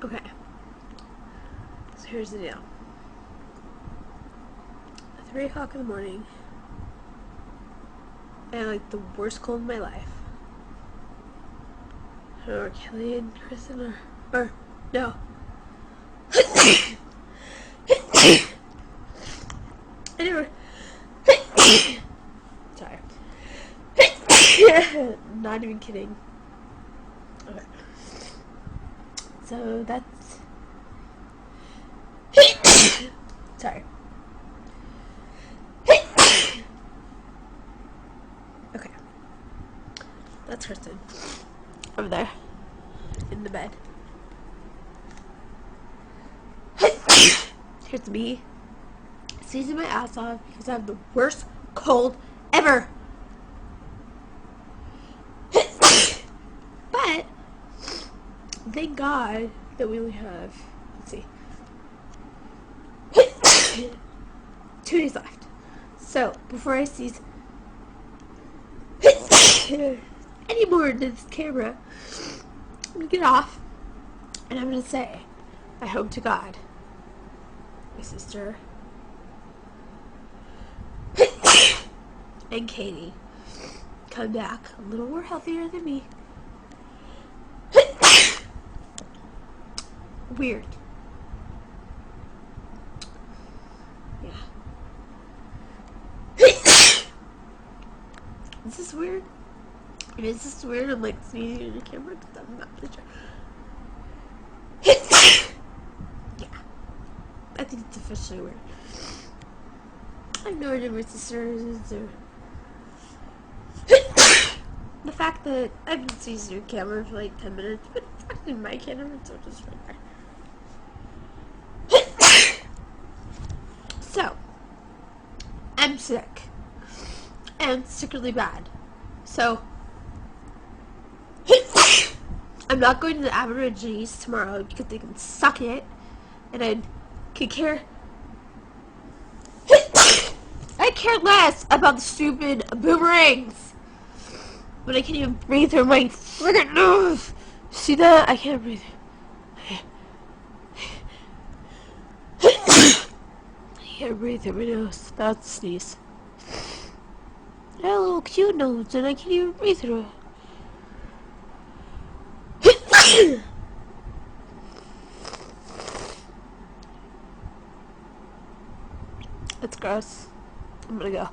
Okay, so here's the deal. 3 o'clock in the morning, and like the worst cold in my life. I don't know where Kelly and Kristen are. Or, no. Anyway. Sorry. Not even kidding. Okay. So that's. Sorry. Okay. That's Kristen. Over there. In the bed. Here's me. Sneezing my ass off because I have the worst cold ever. But thank God that we only have, let's see, 2 days left. So before I sneeze any more into this camera, I'm gonna get off and I'm gonna say, I hope to God my sister and Katie come back a little more healthier than me. Weird. Yeah. Is this weird? Is this weird? I'm like sneezing in the camera because I'm not really sure. Yeah. I think it's officially weird. I have no idea my sister is or the fact that I've been sneezing in the camera for like 10 minutes, but it's actually my camera, so it's just right there. So, I'm sick. And sick really bad. So, I'm not going to the Aborigines tomorrow because they can suck it. And I could care. I care less about the stupid boomerangs. But I can't even breathe through my friggin' nose. See that? I can't breathe. I can't breathe through my nose. That's a sneeze. I have a little cute nose and I can't even breathe through it. It's gross. I'm gonna go.